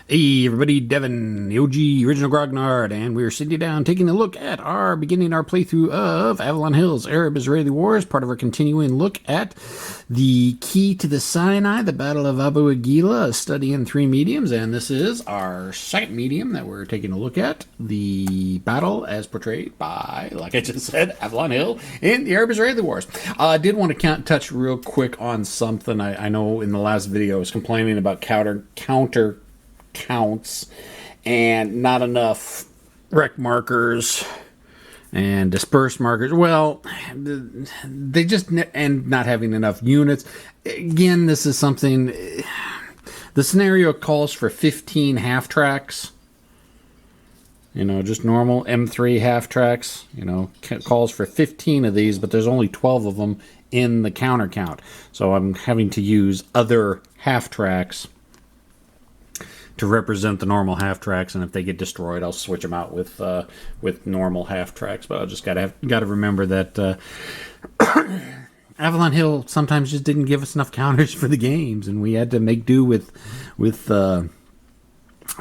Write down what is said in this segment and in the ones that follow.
Hey everybody, Devin, the OG original Grognard, and we're sitting down taking a look at beginning our playthrough of Avalon Hill's Arab-Israeli Wars, part of our continuing look at the Key to the Sinai, the Battle of Abu Ageila, a study in three mediums, and this is our second medium that we're taking a look at, the battle as portrayed by, like I just said, Avalon Hill in the Arab-Israeli Wars. I did want to touch real quick on something. I know in the last video I was complaining about counter counts and not enough rec markers and dispersed markers. Well, they just, and not having enough units. Again, this is something, the scenario calls for 15 half tracks. You know, just normal M3 half tracks, you know, calls for 15 of these, but there's only 12 of them in the counter count. So I'm having to use other half tracks to represent the normal half tracks, and if they get destroyed, I'll switch them out with normal half tracks. But I just gotta remember that Avalon Hill sometimes just didn't give us enough counters for the games, and we had to make do with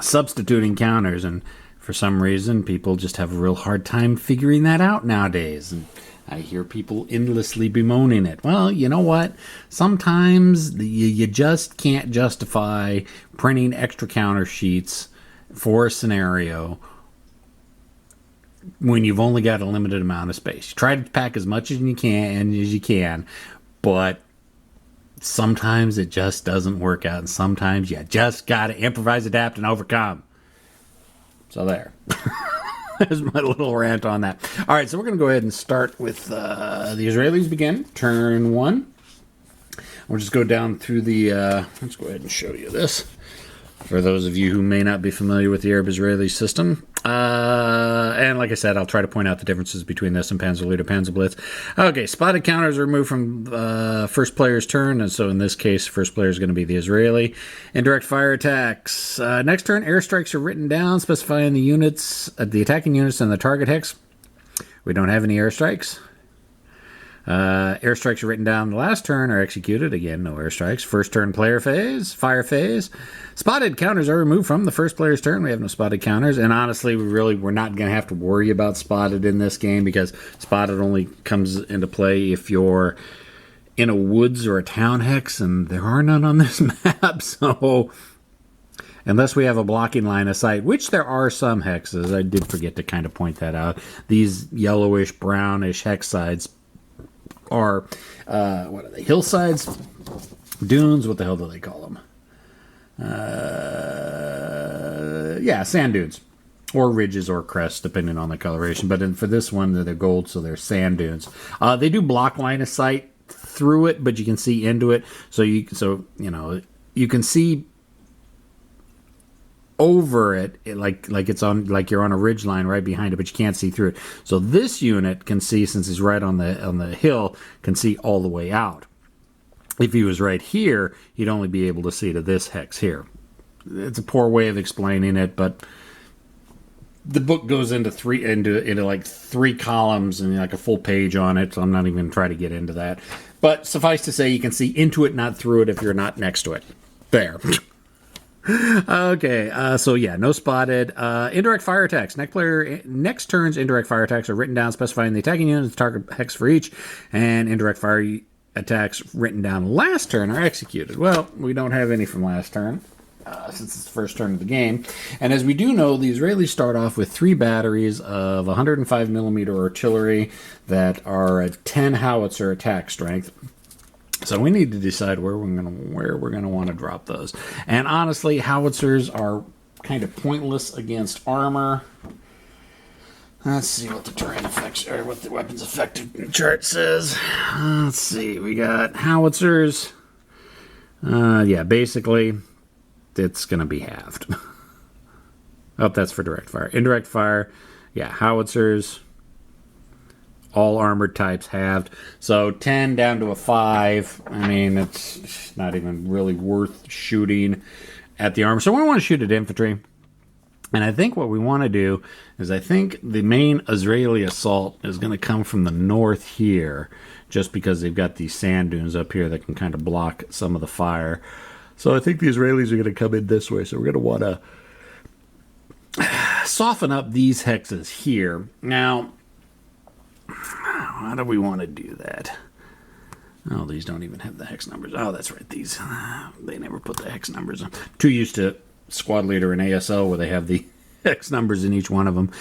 substituting counters. And for some reason, people just have a real hard time figuring that out nowadays. And I hear people endlessly bemoaning it. Well, you know what? Sometimes you just can't justify printing extra counter sheets for a scenario when you've only got a limited amount of space. You try to pack as much as you can, but sometimes it just doesn't work out, and sometimes you just got to improvise, adapt, and overcome. So there. There's my little rant on that. All right, so we're going to go ahead and start with the Israelis begin. Turn one. We'll just go down through the... let's go ahead and show you this. For those of you who may not be familiar with the Arab-Israeli system. And like I said, I'll try to point out the differences between this and Panzerleiter Panzerblitz. Okay, spotted counters are removed from first player's turn, and so in this case, first player is going to be the Israeli. Indirect fire attacks. Next turn, airstrikes are written down, specifying the units, the attacking units and the target hex. We don't have any airstrikes. Airstrikes are written down the last turn are executed. Again, no airstrikes. First turn player phase, fire phase. Spotted counters are removed from the first player's turn. We have no spotted counters. And honestly, we're not going to have to worry about spotted in this game, because spotted only comes into play if you're in a woods or a town hex, and there are none on this map. So unless we have a blocking line of sight, which there are some hexes, I did forget to kind of point that out. These yellowish, brownish hex sides are, what are they, hillsides? Dunes? What the hell do they call them? Yeah, sand dunes. Or ridges or crests, depending on the coloration. But for this one, they're gold, so they're sand dunes. They do block line of sight through it, but you can see into it. So you can see over it, like you're on a ridge line right behind it, but you can't see through it. So this unit can see, since he's right on the hill, can see all the way out. If he was right here, he'd only be able to see to this hex here. It's a poor way of explaining it, but the book goes into like three columns and like a full page on it, so I'm not even going to try to get into that. But suffice to say, you can see into it, not through it, if you're not next to it. There. Okay, so yeah, no spotted. Indirect fire attacks. Next turn's indirect fire attacks are written down, specifying the attacking unit, the target hex for each, and indirect fire attacks written down last turn are executed. Well, we don't have any from last turn, since it's the first turn of the game. And as we do know, the Israelis start off with 3 batteries of 105 millimeter artillery that are at 10 howitzer attack strength. So we need to decide where we're gonna want to drop those. And honestly, howitzers are kind of pointless against armor. Let's see what the terrain effects, or what the weapons effective chart says. Let's see, we got howitzers. Yeah, basically, it's gonna be halved. Oh, that's for direct fire. Indirect fire, yeah, howitzers. All armored types halved. So 10 down to a 5. I mean, it's not even really worth shooting at the armor. So we want to shoot at infantry. And I think what we want to do is, I think the main Israeli assault is going to come from the north here, just because they've got these sand dunes up here that can kind of block some of the fire. So I think the Israelis are going to come in this way. So we're going to want to soften up these hexes here. Now, how do we want to do that? Oh, these don't even have the hex numbers. Oh, that's right. These, they never put the hex numbers on. Too used to Squad Leader and ASL where they have the hex numbers in each one of them.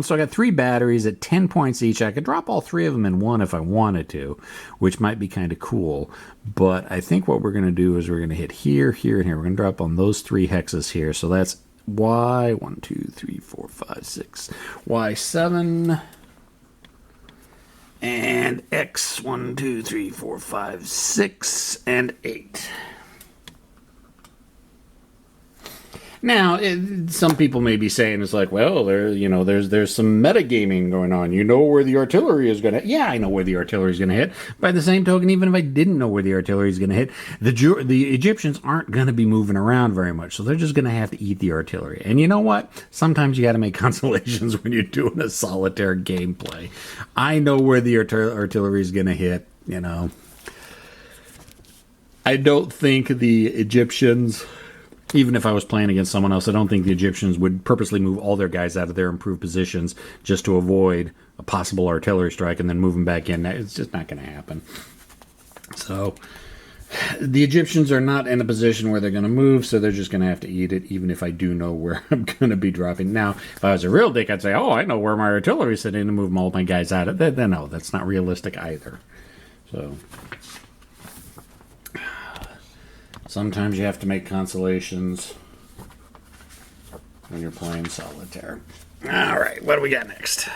So I got 3 batteries at 10 points each. I could drop all 3 of them in one if I wanted to, which might be kind of cool. But I think what we're going to do is we're going to hit here, here, and here. We're going to drop on those 3 hexes here. So that's Y, 1, 2, 3, 4, 5, 6, Y7, and X, 1, 2, 3, 4, 5, 6, and 8. Now, some people may be saying it's like, well, there's some metagaming going on. You know where the artillery is going to hit. Yeah, I know where the artillery is going to hit. By the same token, even if I didn't know where the artillery is going to hit, the Egyptians aren't going to be moving around very much, so they're just going to have to eat the artillery. And you know what? Sometimes you got to make consolations when you're doing a solitaire gameplay. I know where the artillery is going to hit. I don't think the Egyptians, even if I was playing against someone else, I don't think the Egyptians would purposely move all their guys out of their improved positions just to avoid a possible artillery strike and then move them back in. It's just not going to happen. So the Egyptians are not in a position where they're going to move, so they're just going to have to eat it, even if I do know where I'm going to be dropping. Now, if I was a real dick, I'd say, oh, I know where my artillery is sitting and move all my guys out of it. Then no, that's not realistic either. So sometimes you have to make consolations when you're playing solitaire. All right, what do we got next?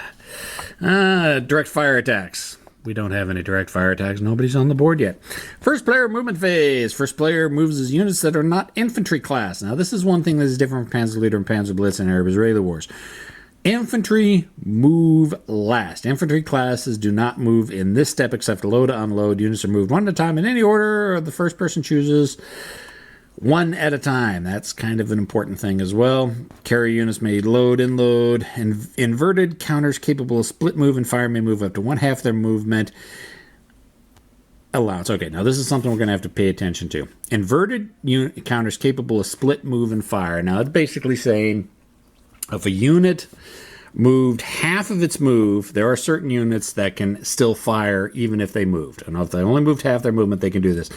Direct fire attacks. We don't have any direct fire attacks. Nobody's on the board yet. First player movement phase. First player moves his units that are not infantry class. Now, this is one thing that is different from Panzer Leader and Panzer Blitz and Arab-Israeli Wars. Infantry move last. Infantry classes do not move in this step except load to unload. Units are moved one at a time in any order the first person chooses, one at a time. That's kind of an important thing as well. Carrier units may load and load. Inverted counters capable of split move and fire may move up to one half their movement allowance. Okay, now this is something we're going to have to pay attention to. Inverted counters capable of split move and fire. Now, it's basically saying if a unit moved half of its move, there are certain units that can still fire even if they moved. And if they only moved half their movement, they can do this.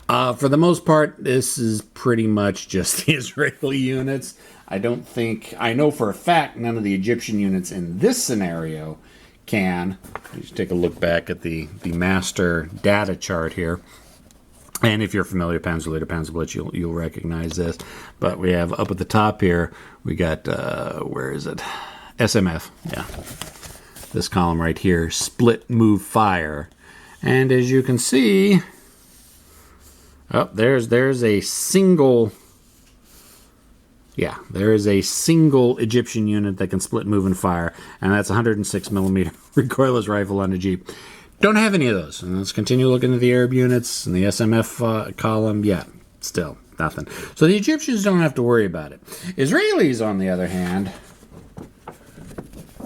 For the most part, this is pretty much just the Israeli units. I know for a fact none of the Egyptian units in this scenario can. Let's take a look back at the master data chart here. And if you're familiar with Panzer Leader, Panzer Blitz, you'll recognize this. But we have up at the top here, we got, where is it? SMF, yeah. This column right here, split move fire. And as you can see, there's a single, there is a single Egyptian unit that can split move and fire. And that's 106 millimeter recoilless rifle on a Jeep. Don't have any of those. And let's continue looking at the Arab units and the SMF column. Yeah, still nothing. So the Egyptians don't have to worry about it. Israelis, on the other hand,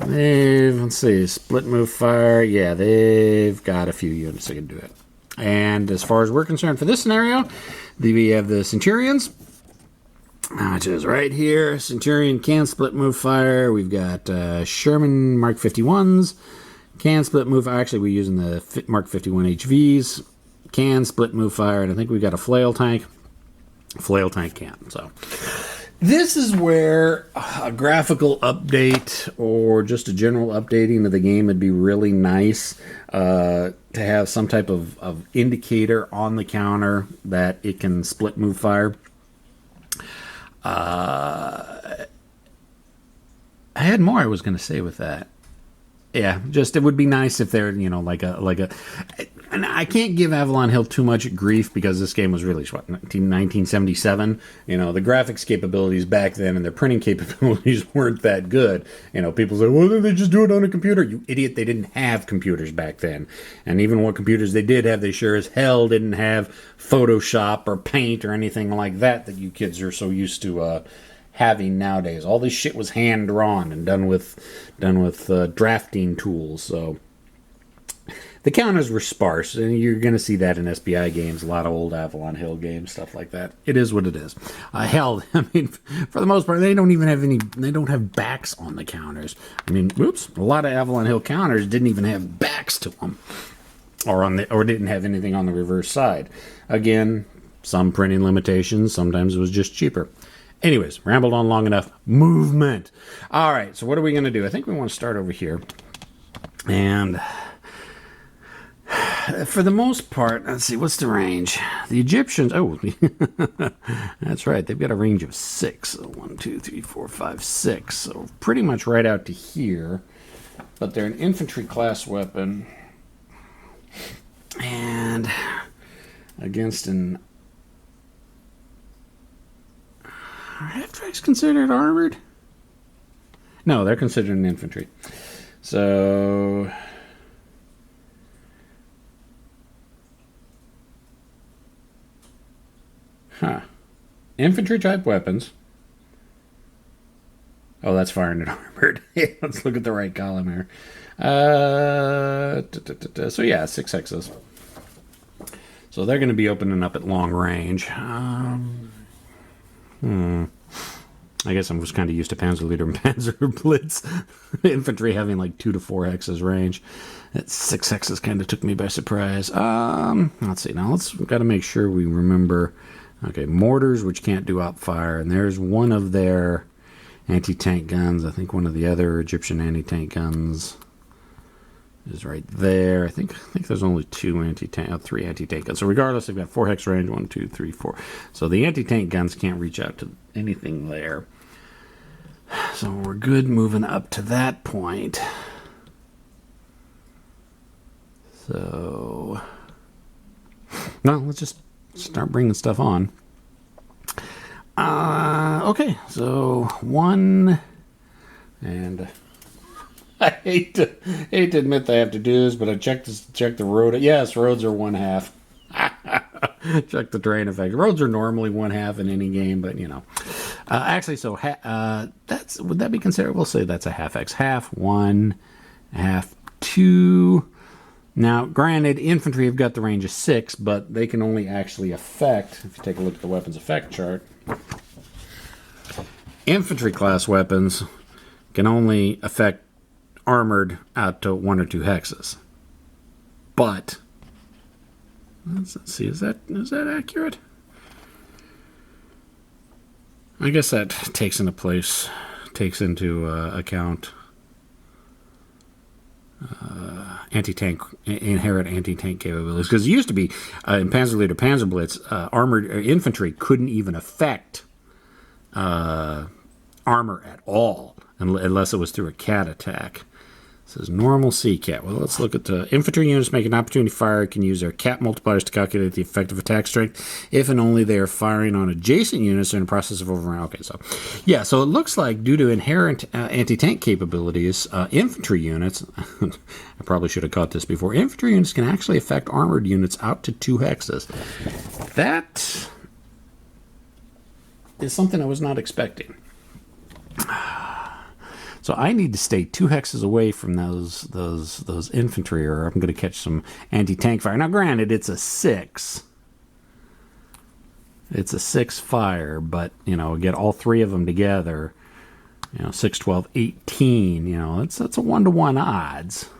let's see, split move fire. Yeah, they've got a few units that can do it. And as far as we're concerned for this scenario, we have the Centurions, which is right here. Centurion can split move fire. We've got Sherman Mark 51s. Can split move. Actually, we're using the Mark 51 HVs. Can split move fire. And I think we've got a flail tank. Flail tank can. So this is where a graphical update or just a general updating of the game would be really nice, to have some type of indicator on the counter that it can split move fire. I had more I was going to say with that. Yeah, just it would be nice if they're, like a, and I can't give Avalon Hill too much grief because this game was released, 1977? The graphics capabilities back then and their printing capabilities weren't that good. People say, well, they just do it on a computer. You idiot, they didn't have computers back then. And even what computers they did have, they sure as hell didn't have Photoshop or Paint or anything like that you kids are so used to having nowadays. All this shit was hand drawn and done with drafting tools. So The counters were sparse, and you're going to see that in SBI games, a lot of old Avalon Hill games, stuff like that. It is what it is. Hell, I mean, for the most part, they don't even have they don't have backs on the counters. I mean, whoops, a lot of Avalon Hill counters didn't even have backs to them, or didn't have anything on the reverse side. Again, some printing limitations. Sometimes it was just cheaper. Anyways, rambled on long enough. Movement. All right, so what are we going to do? I think we want to start over here. And for the most part, let's see, what's the range? The Egyptians, oh, that's right. They've got a range of 6. So 1, 2, 3, 4, 5, 6. So pretty much right out to here. But they're an infantry class weapon. And against an... Are half-tracks considered armored? No, they're considered an infantry. So... Infantry type weapons. Oh, that's firing at armored. Let's look at the right column here. So yeah, 6 hexes. So they're going to be opening up at long range. I guess I'm just kind of used to Panzerleader and Panzerblitz infantry having like 2 to 4 hexes range. That 6 hexes kind of took me by surprise. Let's see. Now let's got to make sure we remember. Okay, mortars, which can't do op fire, and there's one of their anti-tank guns. I think one of the other Egyptian anti-tank guns is right there. I think there's only 3 anti-tank guns. So regardless, they've got 4 hex range, 1, 2, 3, 4. So the anti-tank guns can't reach out to anything there. So we're good moving up to that point. So, no, let's just start bringing stuff on. Okay, so 1, and I hate to admit that I have to do this, but I checked the road. Yes, roads are 1/2. Check the terrain effect. Roads are normally 1/2 in any game, but you know. Actually, so would that be considered? We'll say that's a half X. Half 1, half 2. Now, granted, infantry have got the range of 6, but they can only actually affect, if you take a look at the weapons effect chart, infantry class weapons can only affect armored out to 1 or 2 hexes. But, let's see, is that accurate? I guess that takes into account inherent anti-tank capabilities, because it used to be in Panzerleader Panzerblitz, armored infantry couldn't even affect armor at all unless it was through a cat attack. It says normal C-cat. Well, let's look at the infantry units making opportunity fire can use their cat multipliers to calculate the effective attack strength if and only they are firing on adjacent units in the process of overrun. Okay, so yeah, so it looks like due to inherent anti-tank capabilities, infantry units, I probably should have caught this before, infantry units can actually affect armored units out to 2 hexes. That is something I was not expecting. So I need to stay 2 hexes away from those infantry, or I'm going to catch some anti-tank fire. Now, granted, it's a 6. It's a 6 fire, but, you know, get all 3 of them together, 6, 12, 18, that's a 1-to-1 odds.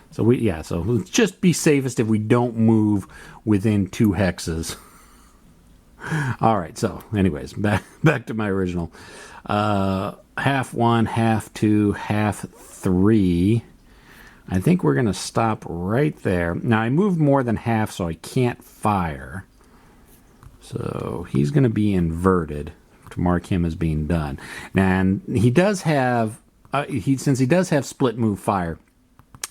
So so let's just be safest if we don't move within 2 hexes. All right, so anyways, back to my original. Half 1, half 2, half 3. I think we're going to stop right there. Now, I moved more than half, so I can't fire. So he's going to be inverted to mark him as being done. And he does have, since he does have split move fire,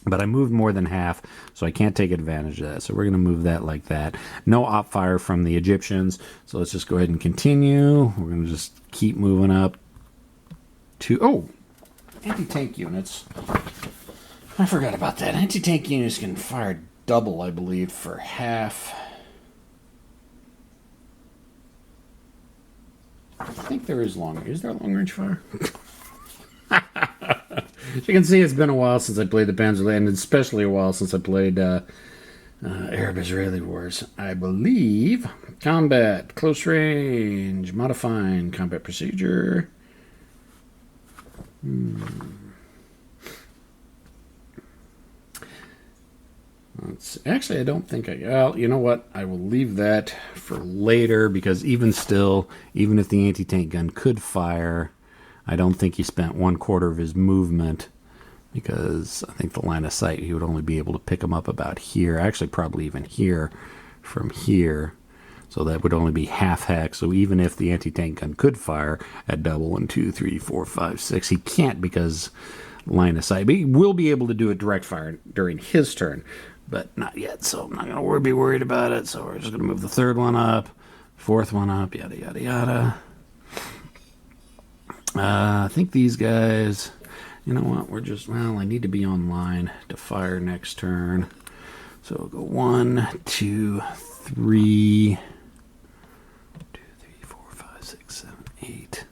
but I moved more than half, so I can't take advantage of that. So we're going to move that like that. No op fire from the Egyptians. So let's just go ahead and continue. We're going to just keep moving up to, anti-tank units. I forgot about that. Anti-tank units can fire double, I believe, for half. I think there is there long range fire? you can see it's been a while since I played the Panzer, and especially a while since I played Arab-Israeli Wars. I believe combat, close range, modifying combat procedure. Actually, I don't think well, you know what? I will leave that for later, because even still, even if the anti-tank gun could fire, I don't think he spent 1/4 of his movement, because I think the line of sight, he would only be able to pick him up about here. Actually, probably even here from here. So that would only be half hex. So even if the anti-tank gun could fire at double 1, 2, 3, 4, 5, 6, he can't because line of sight. But he will be able to do a direct fire during his turn, but not yet. So I'm not going to be worried about it. So we're just going to move the third one up, fourth one up, yada, yada, yada. I think these guys, you know what, we're just, well, I need to be online to fire next turn. So we'll go 1, 2, 3, 2, 3, 4, 5, 6, 7, 8.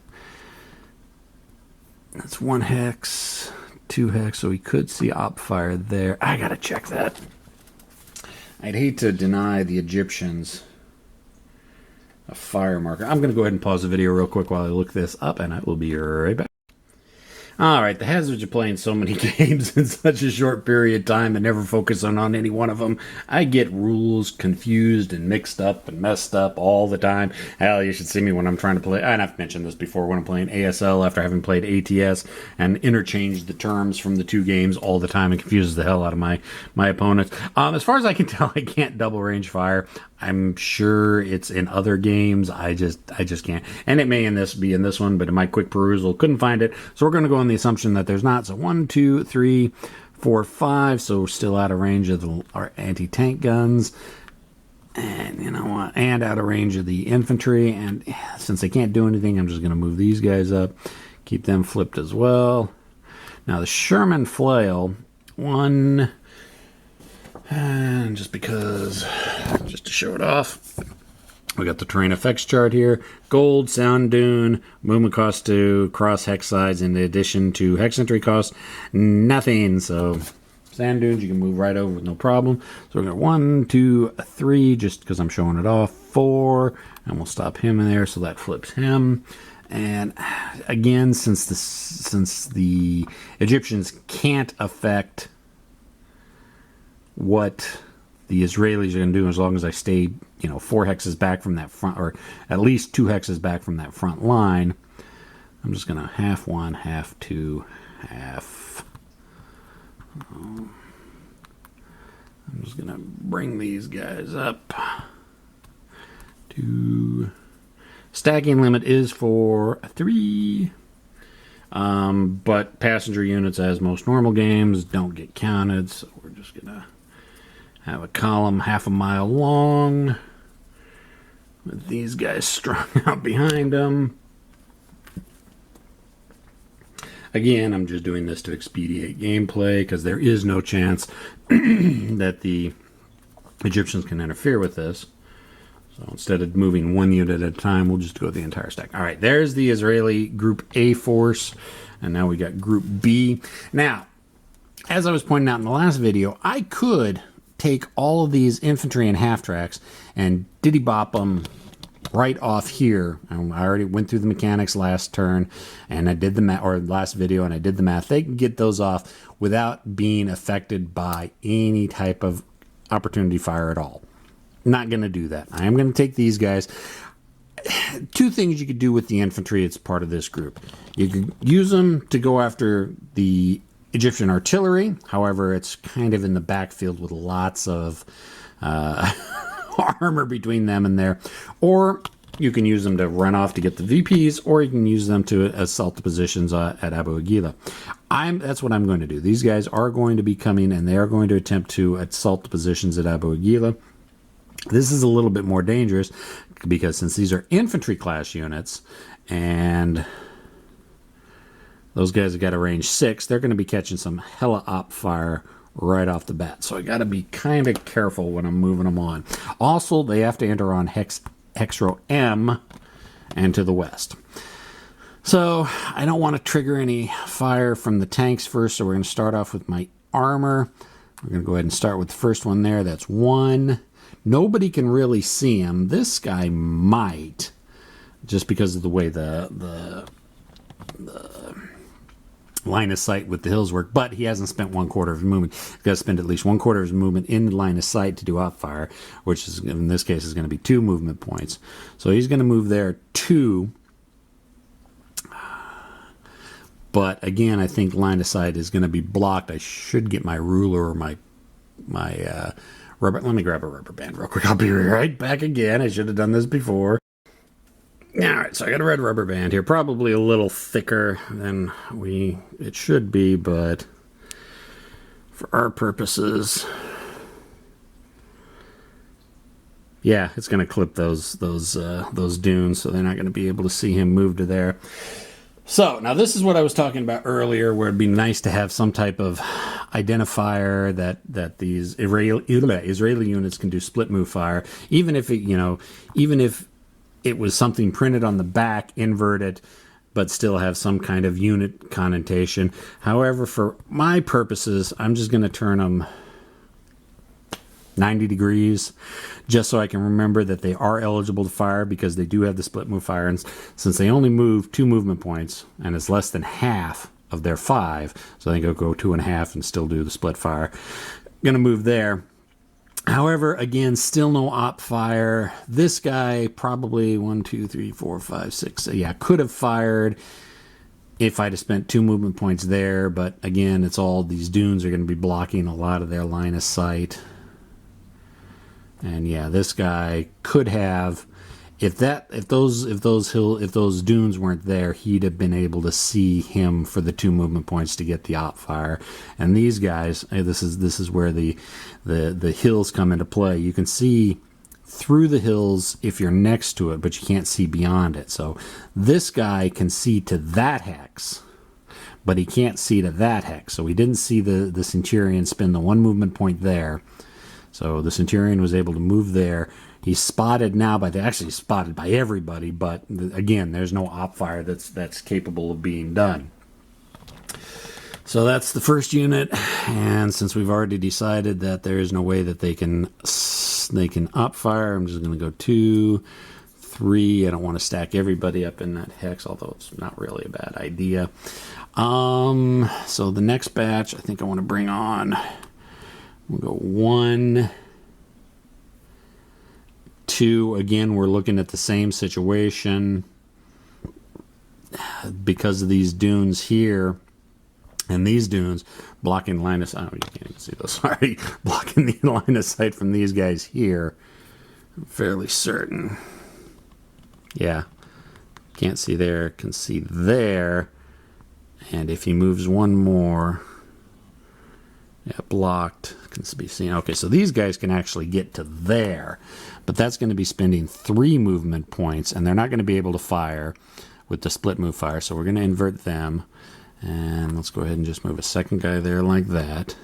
That's 1 hex, 2 hex, so we could see op fire there. I gotta check that. I'd hate to deny the Egyptians a fire marker. I'm going to go ahead and pause the video real quick while I look this up, and I will be right back. Alright, the Hazards are playing so many games in such a short period of time and never focusing on any one of them. I get rules confused and mixed up and messed up all the time. Hell, you should see me when I'm trying to play, and I've mentioned this before, when I'm playing ASL after having played ATS, and interchange the terms from the two games all the time and confuses the hell out of my opponents. As far as I can tell, I can't double range fire. I'm sure it's in other games. I just can't. And it may be in this one, but in my quick perusal, couldn't find it. So we're going to go on the assumption that there's not. So 1, 2, 3, 4, 5. So we're still out of range of our anti-tank guns. And you know what? And out of range of the infantry. And since they can't do anything, I'm just going to move these guys up. Keep them flipped as well. Now the Sherman flail. 1... And just to show it off, we got the terrain effects chart here. Gold, sound dune, movement cost 2, cross hex sides in addition to hex entry cost, nothing. So sand dunes you can move right over with no problem. So we're going to 1, 2, 3, just because I'm showing it off. 4, and we'll stop him in there, so that flips him. And again, since the Egyptians can't affect what the Israelis are going to do, as long as I stay, 4 hexes back from that front, or at least 2 hexes back from that front line, I'm just going to half 1, half 2, half. I'm just going to bring these guys up to stacking limit is for 3. But passenger units, as most normal games, don't get counted, so we're just going to have a column half a mile long with these guys strung out behind them. Again, I'm just doing this to expedite gameplay because there is no chance that the Egyptians can interfere with this. So instead of moving 1 unit at a time, we'll just go the entire stack. All right, there's the Israeli Group A force, and now we got Group B. Now, as I was pointing out in the last video, I could take all of these infantry and half tracks and diddy-bop them right off here. I already went through the mechanics last turn, and I did the math, or last video, and I did the math. They can get those off without being affected by any type of opportunity fire at all. Not going to do that. I am going to take these guys. 2 things you could do with the infantry. It's part of this group. You could use them to go after the Egyptian artillery. However, it's kind of in the backfield with lots of armor between them and there. Or you can use them to run off to get the VPs, or you can use them to assault the positions at Abu Ageila. That's what I'm going to do. These guys are going to be coming, and they are going to attempt to assault the positions at Abu Ageila. This is a little bit more dangerous because since these are infantry class units, and those guys have got a range 6, they're going to be catching some hella op fire right off the bat. So I got to be kind of careful when I'm moving them on. Also, they have to enter on Hexro M and to the west. So I don't want to trigger any fire from the tanks first, so we're going to start off with my armor. We're going to go ahead and start with the first one there. That's 1. Nobody can really see him. This guy might, just because of the way the line of sight with the hills work, but he hasn't spent 1/4 of his movement. He's got to spend at least 1/4 of his movement in the line of sight to do op fire, which is, in this case, is going to be 2 movement points. So he's going to move there 2. But again, I think line of sight is going to be blocked. I should get my ruler or my rubber. Let me grab a rubber band real quick. I'll be right back again. I should have done this before. All right, so I got a red rubber band here. Probably a little thicker than it should be, but for our purposes, yeah, it's going to clip those dunes, so they're not going to be able to see him move to there. So, now this is what I was talking about earlier, where it'd be nice to have some type of identifier that these Israeli units can do split move fire, even if it was something printed on the back, inverted, but still have some kind of unit connotation. However, for my purposes, I'm just going to turn them 90 degrees, just so I can remember that they are eligible to fire, because they do have the split move fire. And since they only move 2 movement points, and it's less than half of their 5, so I think I'll go 2.5 and still do the split fire. Going to move there. However, again, still no op fire. This guy probably 1, 2, 3, 4, 5, 6. Yeah, could have fired if I'd have spent 2 movement points there. But again, it's all these dunes are going to be blocking a lot of their line of sight. And yeah, this guy could have, if those dunes weren't there, he'd have been able to see him for the 2 movement points to get the op fire. And these guys, this is where the hills come into play. You can see through the hills if you're next to it, but you can't see beyond it. So this guy can see to that hex, but he can't see to that hex. So he didn't see the Centurion spin the 1 movement point there. So the Centurion was able to move there. He's spotted now actually spotted by everybody, but again, there's no op fire that's capable of being done. So that's the first unit, and since we've already decided that there is no way that they can op fire, I'm just going to go 2, 3. I don't want to stack everybody up in that hex, although it's not really a bad idea. So the next batch, I think I want to bring on. We'll go 1, 2. Again, we're looking at the same situation because of these dunes here and these dunes blocking line of sight. Oh, you can't even see those. Sorry, blocking the line of sight from these guys here. I'm fairly certain. Yeah, can't see there. Can see there, and if he moves 1 more. Yeah, blocked. Can be seen. Okay, so these guys can actually get to there, but that's going to be spending 3 movement points, and they're not going to be able to fire with the split move fire. So we're going to invert them, and let's go ahead and just move a second guy there like that.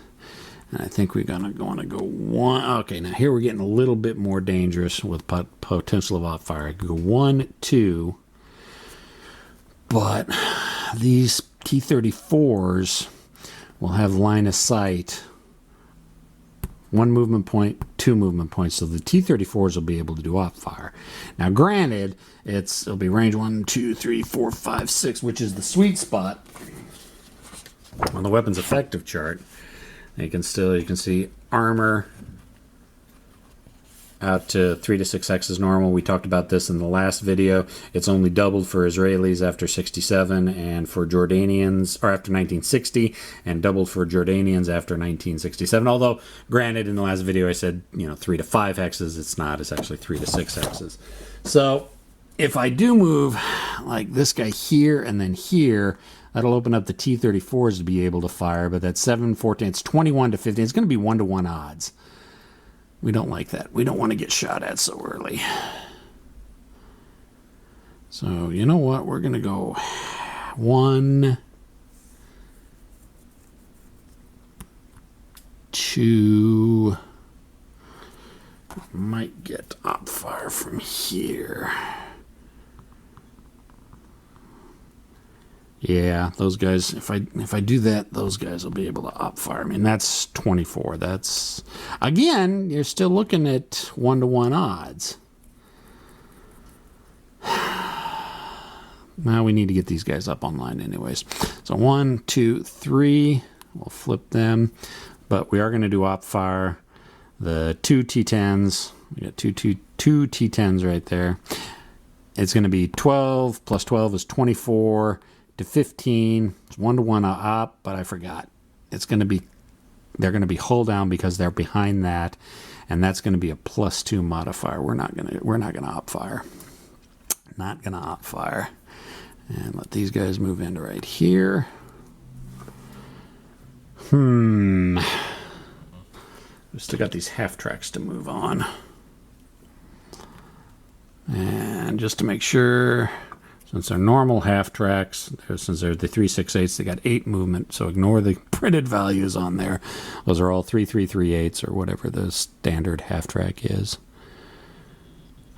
And I think we're going to want to go 1. Okay, now here we're getting a little bit more dangerous with potential of op fire. I could go 1, 2, but these T-34s will have line of sight 1 movement point, 2 movement points, so the T-34s will be able to do op fire. Now granted, it'll be range 1, 2, 3, 4, 5, 6, which is the sweet spot on the weapons effective chart. And you can see armor out to 3 to 6 hexes normal. We talked about this in the last video. It's only doubled for Israelis after 67 and for Jordanians, or after 1960, and doubled for Jordanians after 1967. Although, granted, in the last video I said, 3 to 5 hexes. It's not. It's actually 3 to 6 hexes. So, if I do move like this guy here and then here, that'll open up the T-34s to be able to fire, but that's 7, 14, it's 21 to 15. It's going to be 1-to-1 odds. We don't like that. We don't want to get shot at so early. So, you know what? We're going to go 1, 2. Might get op fire from here. Yeah, those guys, if I do that, those guys will be able to op fire. I mean, that's 24. That's, again, you're still looking at 1-to-1 odds. Now we need to get these guys up online anyways. So 1, 2, 3. We'll flip them. But we are going to do op fire. The 2 T10s. We got two T10s right there. It's going to be 12 plus 12 is 24 to 15. It's 1-to-1 op, but I forgot. It's going to be, they're going to be hull down because they're behind that, and that's going to be a +2 modifier. We're not going to op fire. Not going to op fire. And let these guys move into right here. We've still got these half tracks to move on. And just to make sure, since they're normal half tracks, since they're the 3/6/8, they got 8 movement, so ignore the printed values on there. Those are all 3/3/3/8 or whatever the standard half track is.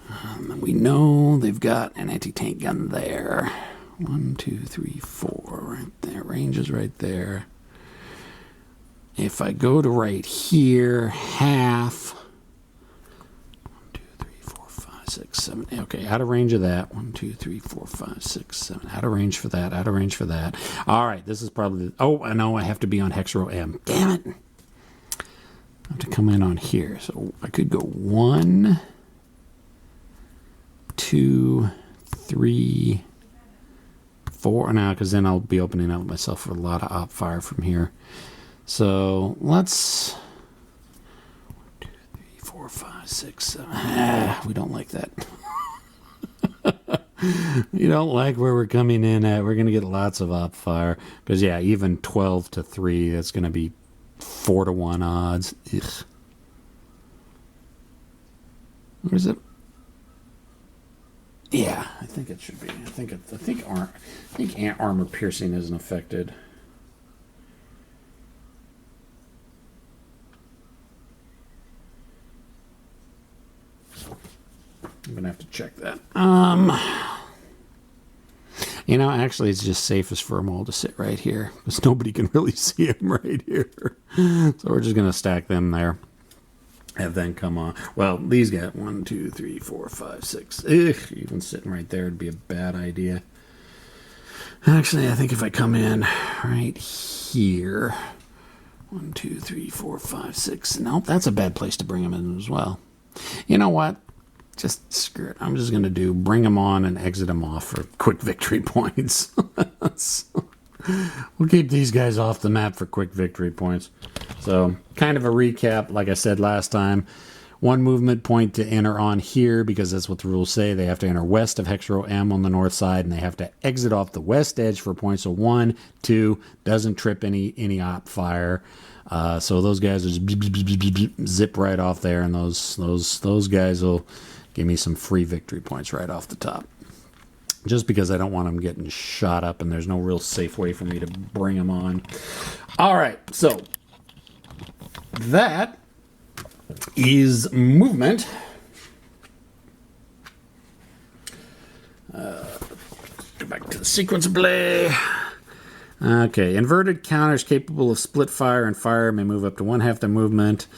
And we know they've got an anti-tank gun there. 1, 2, 3, 4, right there. Range is right there. If I go to right here, half. 6, 7. Okay, out of range of that. 1, 2, 3, 4, 5, 6, 7. Out of range for that. Out of range for that. All right, this is probably. Oh, I know I have to be on hex row M. Damn it! I have to come in on here. So I could go 1, 2, 3, 4 now, because then I'll be opening up myself for a lot of op fire from here. So let's. 4, 5, 6, 7. We don't like that. You don't like where we're coming in at. We're going to get lots of op fire. Because, yeah, even 12 to 3, that's going to be 4-to-1 odds. Ugh. Where is it? Yeah, I think it should be. I think armor piercing isn't affected. I'm going to have to check that. You know, actually, it's just safest for them all to sit right here because nobody can really see them right here. So we're just going to stack them there. Have them come on. Well, these got 1, 2, 3, 4, 5, 6. Ugh, even sitting right there would be a bad idea. Actually, I think if I come in right here, 1, 2, 3, 4, 5, 6. Nope, that's a bad place to bring them in as well. You know what? Just screw it. I'm just going to bring them on and exit them off for quick victory points. We'll keep these guys off the map for quick victory points. So, kind of a recap, like I said last time. 1 movement point to enter on here, because that's what the rules say. They have to enter west of hex row M on the north side, and they have to exit off the west edge for points. So 1, 2, doesn't trip any op fire. So those guys will just zip right off there, and those guys will give me some free victory points right off the top. Just because I don't want them getting shot up, and there's no real safe way for me to bring them on. All right, so that is movement. Go back to the sequence of play. Okay, inverted counters capable of split fire and fire may move up to 1/2 their movement.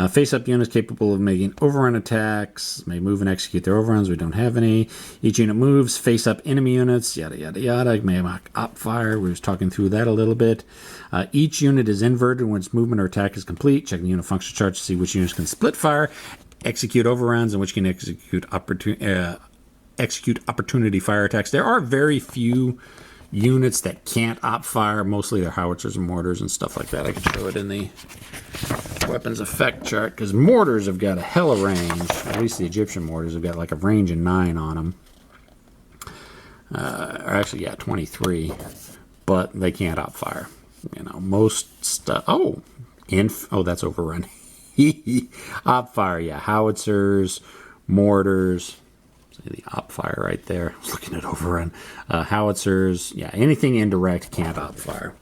Face-up units capable of making overrun attacks may move and execute their overruns. We don't have any. Each unit moves. Face-up enemy units, yada, yada, yada. May have op fire. We were just talking through that a little bit. Each unit is inverted when its movement or attack is complete. Check the unit function chart to see which units can split fire, execute overruns, and which can execute opportunity fire attacks. There are very few units that can't op fire. Mostly they're howitzers and mortars and stuff like that. I can show it in the weapons effect chart, because mortars have got a hell of range. At least the Egyptian mortars have got like a range of 9 on them. Or actually, yeah, 23. But they can't op fire. You know, most stuff. Oh, that's overrun. Op fire, yeah. Howitzers, mortars. The op fire right there. I was looking at overrun. Howitzers, yeah, anything indirect can't op fire.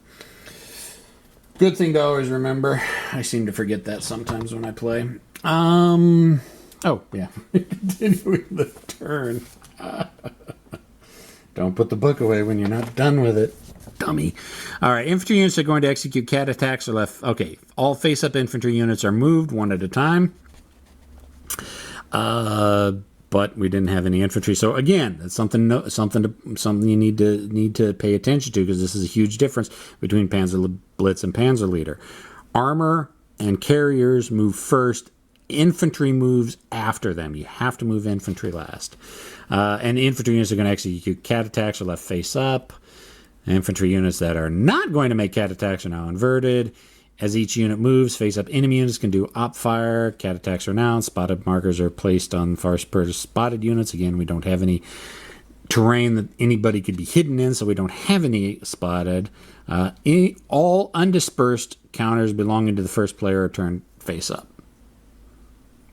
Good thing to always remember. I seem to forget that sometimes when I play. Oh, yeah. Continuing the turn. Don't put the book away when you're not done with it. Dummy. All right, infantry units are going to execute cat attacks or left. Okay, all face-up infantry units are moved one at a time. But we didn't have any infantry, so again, that's something you need to pay attention to, because this is a huge difference between Panzer Blitz and Panzer Leader. Armor and carriers move first. Infantry moves after them. You have to move infantry last. And infantry units are going to execute cat attacks or left face up. Infantry units that are not going to make cat attacks are now inverted. As each unit moves, face-up enemy units can do op fire. Cat attacks are announced. Spotted markers are placed on first spotted units. Again, we don't have any terrain that anybody could be hidden in, so we don't have any spotted. All undispersed counters belonging to the first player are turned face-up.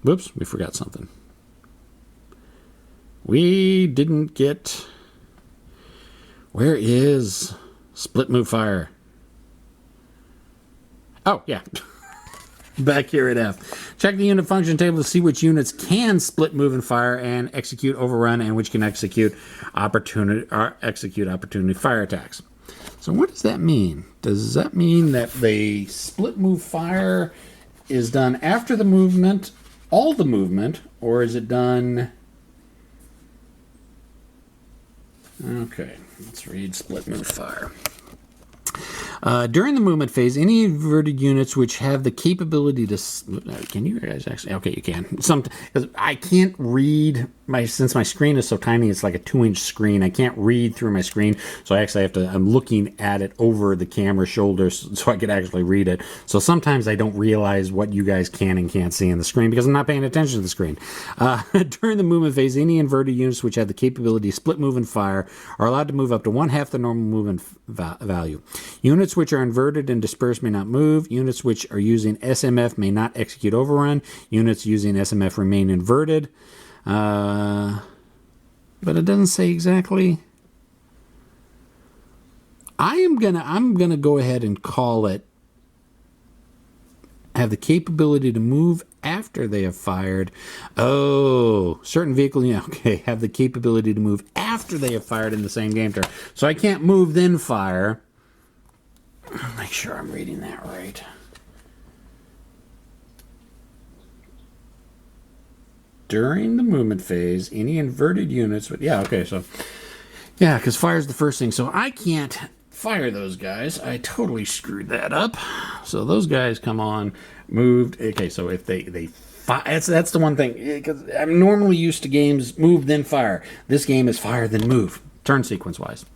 Whoops, we forgot something. We didn't get... Where is split move fire? Oh, yeah. Back here at F. Check the unit function table to see which units can split move and fire and execute overrun, and which can execute opportunity fire attacks. So what does that mean? Does that mean that the split move fire is done after the movement, all the movement, or is it done... Okay, let's read split move fire. During the movement phase, any inverted units which have the capability to... Can you guys actually... Okay, you can. Because I can't read... Since my screen is so tiny, it's like a 2-inch screen. I can't read through my screen, so I actually have to... I'm looking at it over the camera shoulders so I could actually read it. So sometimes I don't realize what you guys can and can't see on the screen because I'm not paying attention to the screen. During the movement phase, any inverted units which have the capability to split move and fire are allowed to move up to 1/2 the normal movement value. Units which are inverted and dispersed may not move. Units which are using SMF may not execute overrun. Units using SMF remain inverted. But it doesn't say exactly. I'm gonna go ahead and call it have the capability to move after they have fired. Oh, certain vehicle, yeah, okay, have the capability to move after they have fired in the same game turn. So I can't move then fire. Make sure I'm reading that right. During the movement phase, any inverted units with... Yeah, okay, so... Yeah, because fire's the first thing. So I can't fire those guys. I totally screwed that up. So those guys come on, moved. Okay, so if they that's the one thing. Because I'm normally used to games move, then fire. This game is fire, then move. Turn sequence-wise.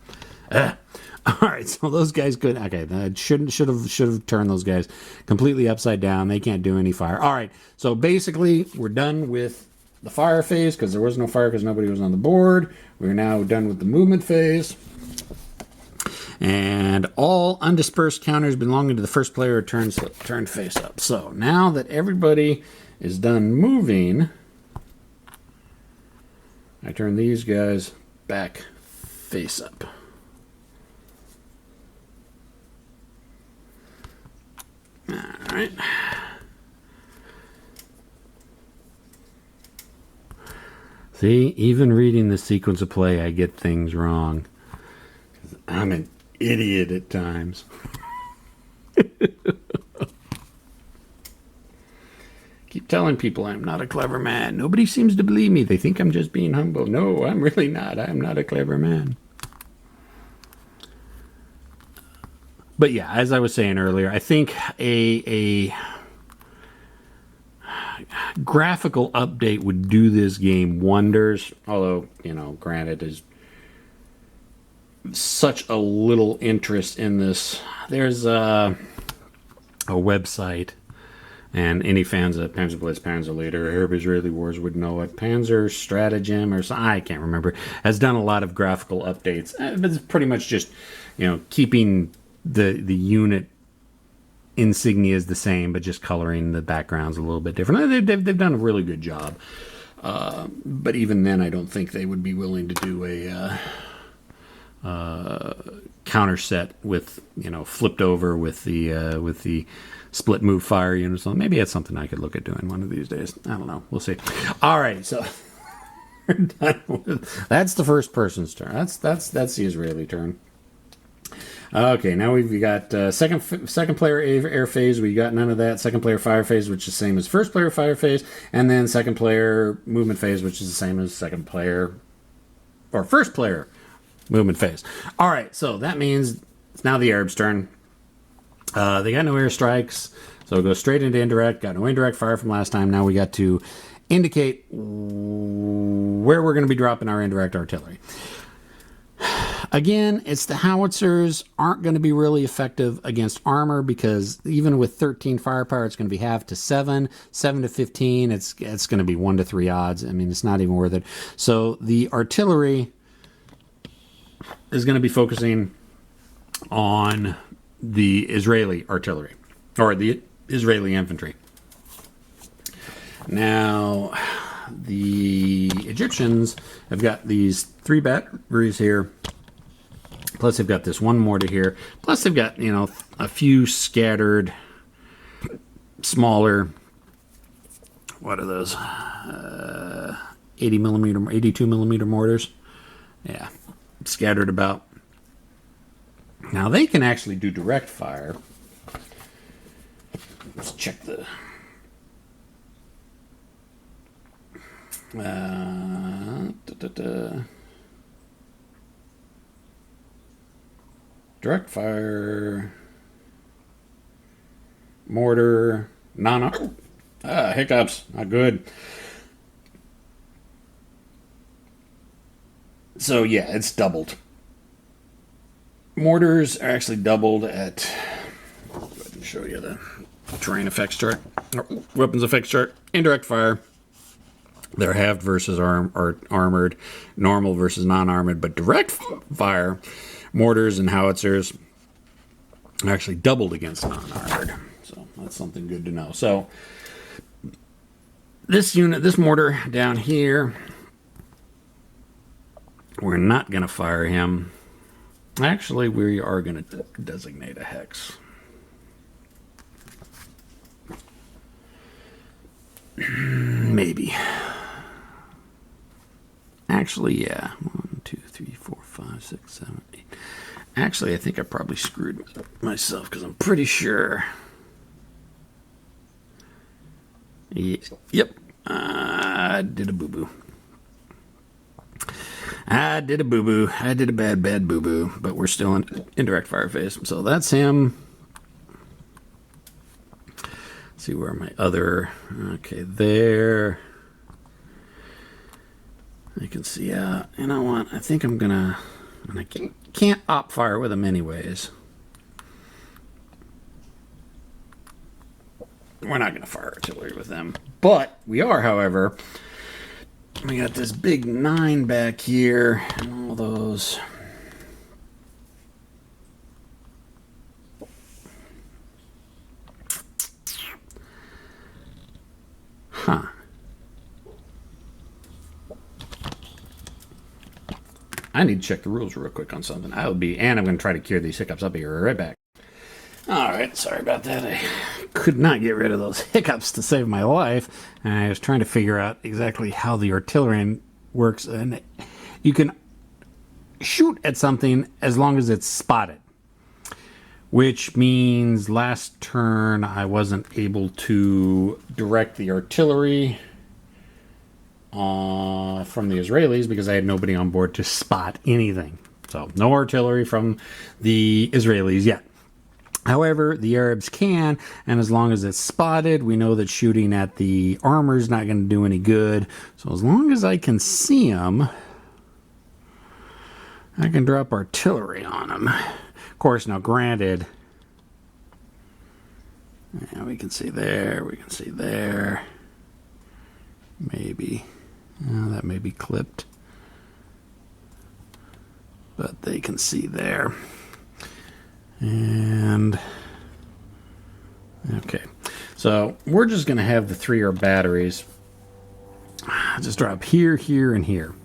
All right, so those guys could... Okay, I should have turned those guys completely upside down. They can't do any fire. All right, so basically, we're done with the fire phase because there was no fire because nobody was on the board. We're now done with the movement phase. And all undispersed counters belonging to the first player are turned face up. So now that everybody is done moving, I turn these guys back face up. All right. See, even reading the sequence of play, I get things wrong. I'm an idiot at times. Keep telling people I'm not a clever man. Nobody seems to believe me. They think I'm just being humble. No, I'm really not. I'm not a clever man. But yeah, as I was saying earlier, I think a graphical update would do this game wonders. Although, you know, granted, there's such a little interest in this. There's a website, and any fans of Panzer Blitz, Panzer Leader, Arab Israeli Wars would know it. Panzer Stratagem, or something, I can't remember, has done a lot of graphical updates. But it's pretty much just, you know, keeping the unit insignia is the same, but just coloring the backgrounds a little bit different. They've done a really good job. But even then, I don't think they would be willing to do a counter set with, you know, flipped over with the split move fire units. Maybe that's something I could look at doing one of these days. I don't know. We'll see. All right, so we're done with, that's the first person's turn. That's the Israeli turn. Okay, now we've got second player air phase. We got none of that. Second player fire phase, which is the same as first player fire phase, and then second player movement phase, which is the same as second player or first player movement phase. All right, so that means it's now the Arabs' turn. They got no airstrikes, so we'll go straight into indirect. Got no indirect fire from last time. Now we got to indicate where we're going to be dropping our indirect artillery. Again, it's the howitzers aren't going to be really effective against armor because even with 13 firepower, it's going to be half to 7, 7 to 15. It's going to be 1 to 3 odds. I mean, it's not even worth it. So the artillery is going to be focusing on the Israeli artillery or the Israeli infantry. Now, the Egyptians have got these 3 batteries here. Plus, they've got this 1 mortar here. Plus, they've got, a few scattered, smaller, what are those? 82 millimeter mortars. Yeah, scattered about. Now, they can actually do direct fire. Let's check the... Direct fire, mortar, hiccups, not good. So yeah, it's doubled. Mortars are actually doubled at, go ahead and show you the terrain effects chart, weapons effects chart, indirect fire. They're halved versus armored, normal versus non-armored, but direct fire, mortars and howitzers are actually doubled against non-armored. So that's something good to know. So this unit, this mortar down here, we're not going to fire him. Actually, we are going to designate a hex. Maybe. Actually, yeah. 1, 2, 3, 4, 5, 6, 7, 8. Actually, I think I probably screwed myself because I'm pretty sure. Yep. I did a boo-boo. I did a boo-boo. I did a bad boo-boo. But we're still in indirect fire phase. So that's him. Let's see where my other... Okay, there... I can see, you know what, I think I'm gonna, and I can't op fire with them anyways. We're not gonna fire artillery with them. But we are, however, we got this big 9 back here, and all those. Huh. I need to check the rules real quick on something. And I'm going to try to cure these hiccups. I'll be right back. All right, sorry about that. I could not get rid of those hiccups to save my life. And I was trying to figure out exactly how the artillery works. And you can shoot at something as long as it's spotted. Which means last turn I wasn't able to direct the artillery from the Israelis because I had nobody on board to spot anything. So no artillery from the Israelis yet. However, the Arabs can, and as long as it's spotted, we know that shooting at the armor is not going to do any good. So as long as I can see them, I can drop artillery on them. Of course, now granted, yeah, we can see there, we can see there, maybe. That may be clipped, but they can see there. And okay, so we're just going to have the 3 batteries just drop here, here, and here.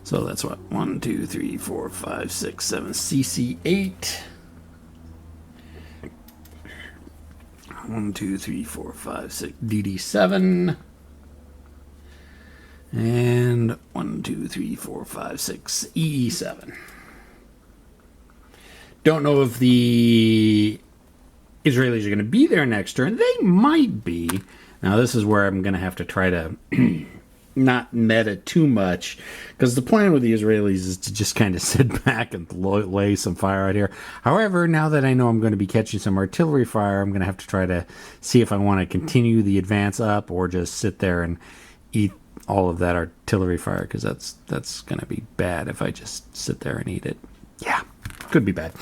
So that's what 1, 2, 3, 4, 5, 6, 7, CC8. 1, 2, 3, 4, 5, 6, DD7. And 1, 2, 3, 4, 5, 6, EE7. don't know if the Israelis are going to be there next turn. They might be. Now, this is where I'm going to have to try to not meta too much, because the plan with the Israelis is to just kind of sit back and lay some fire out here. However, now that I know I'm going to be catching some artillery fire, I'm going to have to try to see if I want to continue the advance up or just sit there and eat all of that artillery fire, because that's going to be bad if I just sit there and eat it. Yeah, could be bad.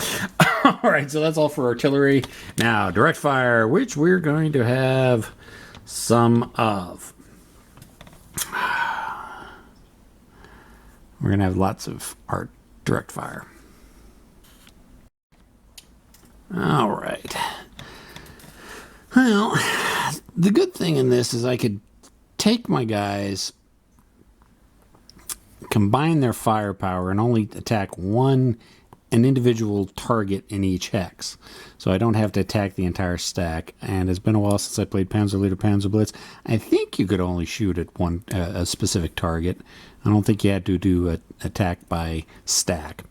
All right, so that's all for artillery. Now, direct fire, which we're going to have some of. We're going to have lots of direct fire. All right. Well, the good thing in this is I could take my guys, combine their firepower, and only attack an individual target in each hex. So I don't have to attack the entire stack. And it's been a while since I played Panzer Leader, Panzer Blitz. I think you could only shoot at a specific target. I don't think you had to do an attack by stack.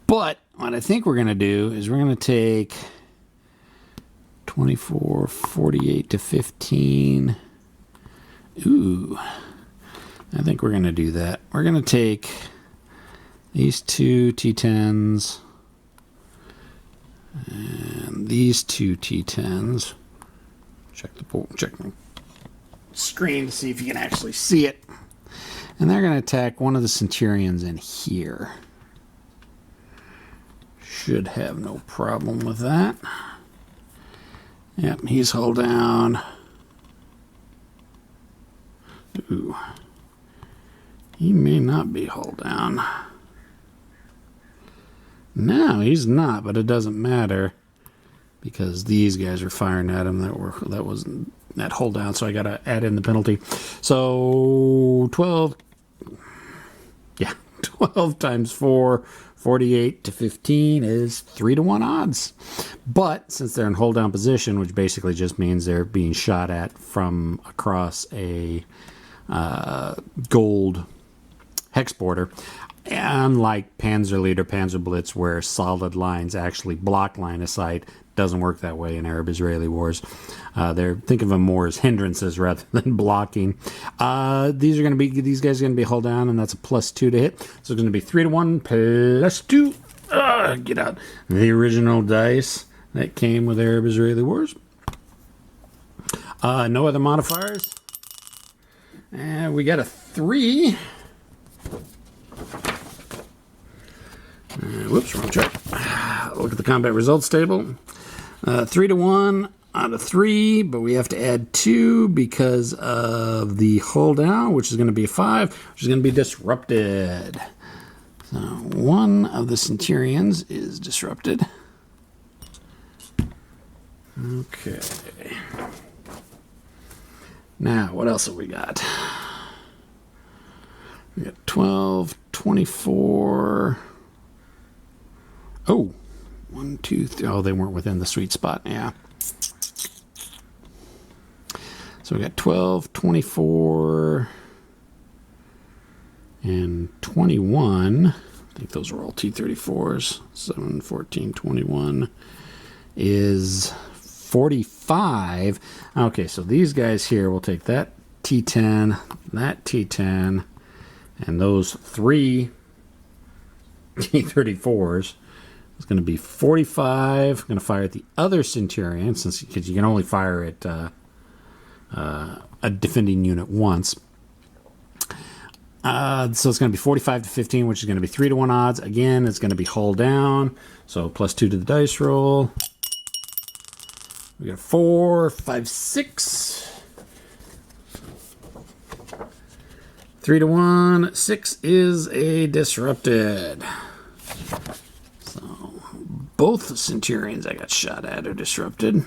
But what I think we're going to do is we're going to take 24, 48 to 15. Ooh. I think we're going to do that. We're going to take these two T10s and these two T10s. Check my screen to see if you can actually see it. And they're going to attack one of the Centurions in here. Should have no problem with that. Yep, he's hull down. Ooh. He may not be hull down. No, he's not, but it doesn't matter because these guys are firing at him. That wasn't that hull down, so I got to add in the penalty. So 12 times 4, 48 to 15 is 3-to-1 odds. But since they're in hold down position, which basically just means they're being shot at from across a gold hex border, unlike Panzer Leader, Panzer Blitz, where solid lines actually block line of sight, doesn't work that way in Arab-Israeli wars. Think of them more as hindrances rather than blocking. These guys are going to be hull down, and that's a +2 to hit. So it's going to be 3-to-1 +2. Get out the original dice that came with Arab-Israeli wars. No other modifiers. And we got a 3. Whoops, wrong chart. Look at the combat results table. 3-to-1 out of 3, but we have to add 2 because of the hull down, which is going to be a 5, which is going to be disrupted. So one of the Centurions is disrupted. Okay. Now, what else have we got? We got 12, 24. Oh, 1, 2, 3. Oh, they weren't within the sweet spot. Yeah. So we got 12, 24, and 21. I think those are all T-34s. 7, 14, 21 is 45. Okay, so these guys here, we'll take that T-10, that T-10, and those 3 T-34s. It's going to be 45. I'm going to fire at the other Centurion, because you can only fire at a defending unit once. So it's going to be 45 to 15, which is going to be 3-to-1 odds. Again, it's going to be hull down, so +2 to the dice roll. We got 4, 5, 6. 3-to-1. 6 is a disrupted. So both Centurions I got shot at are disrupted.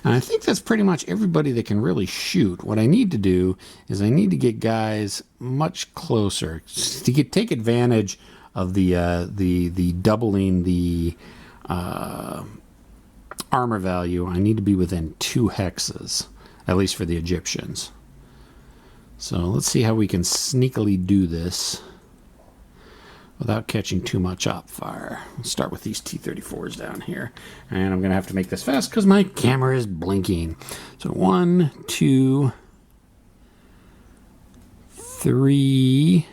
And I think that's pretty much everybody that can really shoot. What I need to do is I need to get guys much closer to take advantage of the doubling the armor value. I need to be within 2 hexes, at least for the without catching too much op fire. Let's start with these T-34s down here. And I'm going to have to make this fast because my camera is blinking. So 1, 2, 3,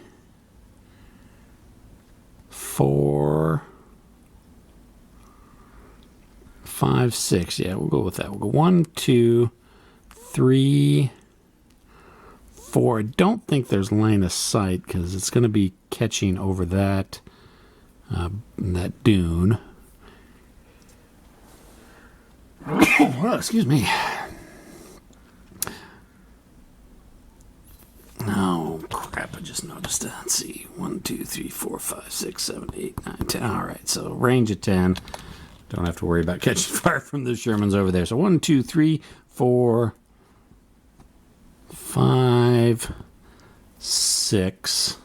4, 5, 6. Yeah, we'll go with that. We'll go 1, 2, 3, 4. I don't think there's line of sight because it's going to be catching over that that dune. Well, excuse me. Oh crap! I just noticed that. Let's see. 1, 2, 3, 4, 5, 6, 7, 8, 9, 10. All right. So range of 10. Don't have to worry about catching fire from the Shermans over there. So 1, 2, 3, 4, 5, 6.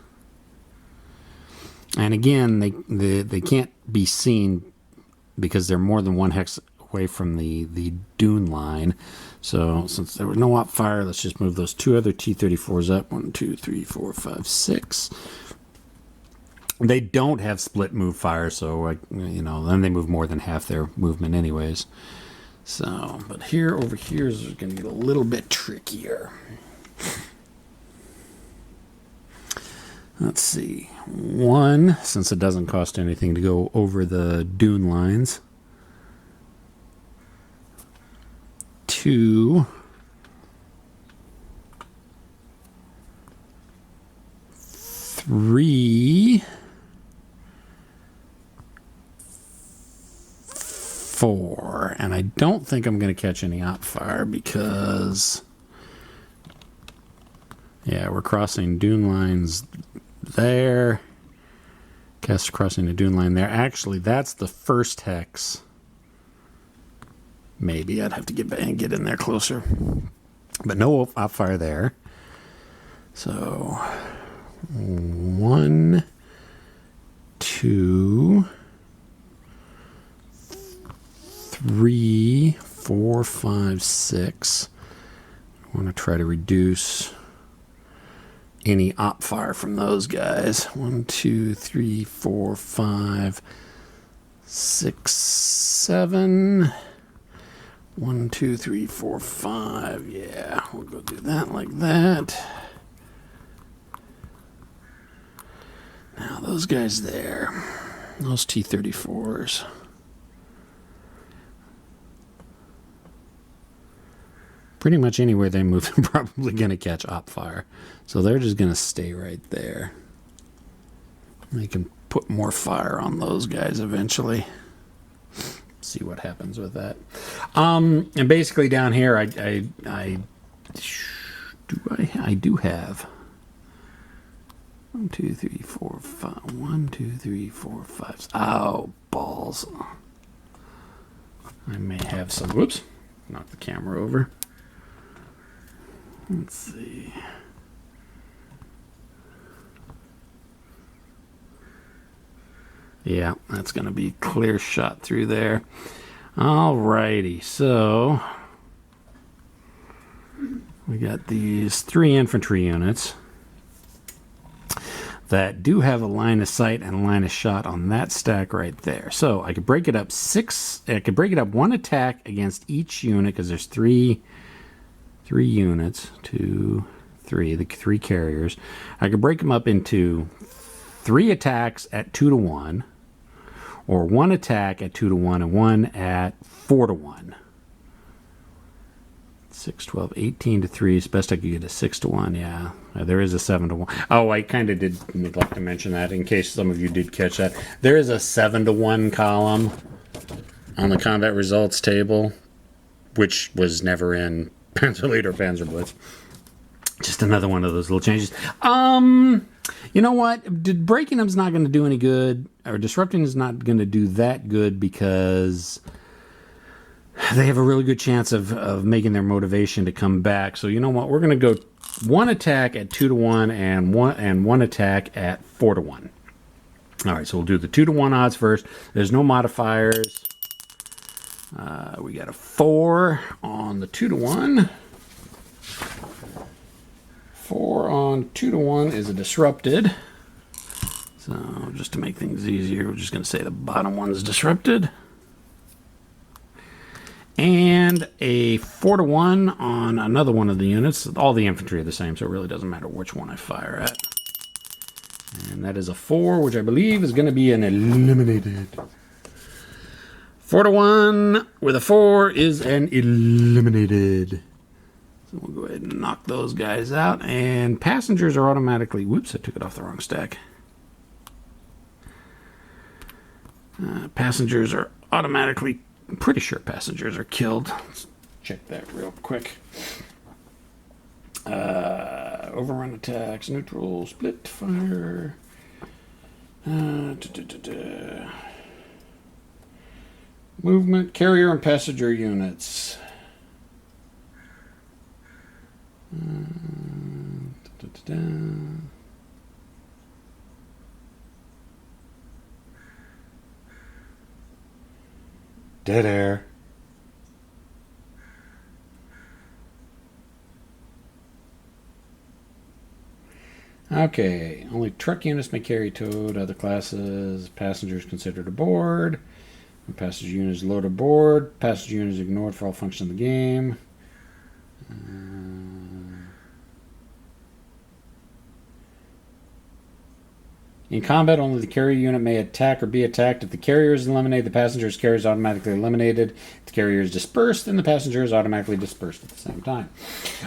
And again, they can't be seen because they're more than 1 hex away from the dune line. So since there was no op fire, let's just move those 2 other T-34s up. 1, 2, 3, 4, 5, 6. They don't have split move fire, so then they move more than half their movement anyways. So, but here over here is going to get a little bit trickier. Let's see. 1, since it doesn't cost anything to go over the dune lines. 2, 3, 4. And I don't think I'm going to catch any op fire because, yeah, we're crossing dune lines there. Cast crossing the dune line there. Actually, that's the first hex. Maybe I'd have to get back and get in there closer. But no op fire there. So 1, 2, 3, 4, 5, 6. I want to try to reduce any op fire from those guys. 1, 2, 3, 4, 5, 6, 7. 1, 2, 3, 4, 5. Yeah, we'll go do that like that. Now those guys there, those T-34s. Pretty much anywhere they move, they're probably going to catch op fire. So they're just going to stay right there. They can put more fire on those guys eventually. See what happens with that. And basically down here, I do have 1, 2, 3, 4, 5. 1, 2, 3, 4, 5. Oh, balls. I may have some. Whoops. Knock the camera over. Let's see. Yeah, that's going to be clear shot through there. Alrighty, so we got these 3 infantry units that do have a line of sight and a line of shot on that stack right there. So I could break it up 6. I could break it up 1 attack against each unit because there's 3 units, 2, 3, the 3 carriers. I could break them up into 3 attacks at 2 to 1, or 1 attack at 2 to 1 and 1 at 4 to 1. 6, 12, 18 to 3. It's best I could get a 6 to 1. Yeah, there is a 7 to 1. Oh, I kind of did neglect to mention that in case some of you did catch that. There is a 7 to 1 column on the combat results table, which was never in Panzer Leader or Panzer Blitz. Just another one of those little changes. You know what? Breaking them's not going to do any good, or disrupting is not going to do that good because they have a really good chance of making their motivation to come back. So you know what? We're going to go 1 attack at 2 to 1 and one attack at 4 to 1. All right, so we'll do the 2 to 1 odds first. There's no modifiers. We got a 4 on the 2 to 1. 4 on 2 to 1 is a disrupted. So just to make things easier, we're just going to say the bottom one's disrupted. And a 4-1 on another one of the units. All the infantry are the same, so it really doesn't matter which one I fire at. And that is a 4, which I believe is going to be an eliminated. 4-1 with a 4 is an eliminated. So we'll go ahead and knock those guys out. And passengers are automatically... Whoops, I took it off the wrong stack. Passengers are automatically... I'm pretty sure passengers are killed. Let's check that real quick. Overrun attacks, neutral, split fire. Movement, carrier and passenger units. Dead air. Okay, only truck units may carry towed. Other classes, passengers considered aboard. When passenger unit is loaded aboard. Passenger unit is ignored for all functions of the game. In combat, only the carrier unit may attack or be attacked. If the carrier is eliminated, the passenger's carrier is automatically eliminated. If the carrier is dispersed, then the passenger is automatically dispersed at the same time.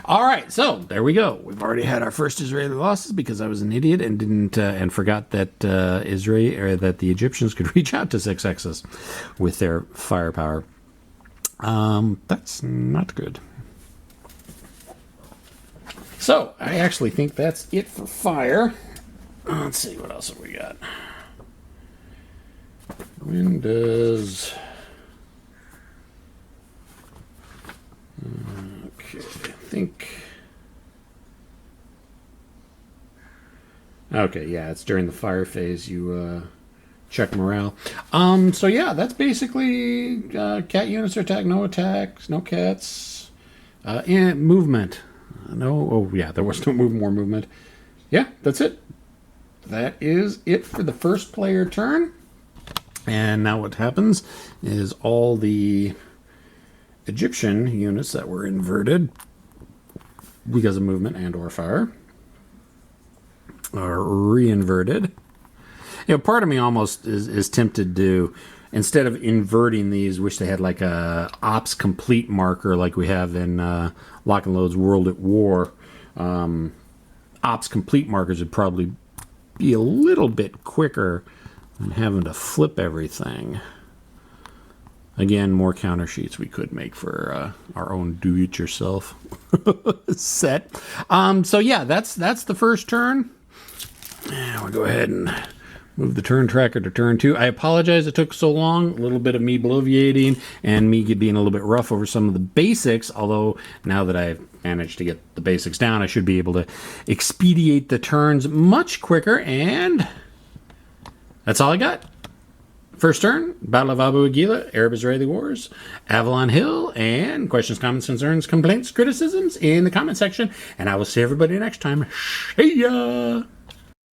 All right, so there we go. We've already had our first Israeli losses because I was an idiot and didn't and forgot that that the Egyptians could reach out to 6X's with their firepower. That's not good. So I actually think that's it for fire. Let's see, what else have we got? When does... Okay, I think... Okay, yeah, it's during the fire phase you check morale. So yeah, that's basically cat units are attacked, no attacks, no cats. And movement. No, oh yeah, there was no more movement. Yeah, that's it. That is it for the first player turn. And now what happens is all the Egyptian units that were inverted because of movement and or fire are re-inverted. You know, part of me almost is tempted to, instead of inverting these, wish they had like a ops complete marker like we have in Lock and Load's World at War. Ops complete markers would probably be a little bit quicker than having to flip everything. Again, more counter sheets we could make for our own do-it-yourself set. So yeah, that's the first turn. And we'll go ahead and move the turn tracker to turn 2. I apologize it took so long. A little bit of me bloviating and me being a little bit rough over some of the basics, although now that I've managed to get the basics down, I should be able to expedite the turns much quicker, and that's all I got. First turn, Battle of Abu Ageila, Arab-Israeli Wars, Avalon Hill, and questions, comments, concerns, complaints, criticisms in the comment section, and I will see everybody next time. See ya!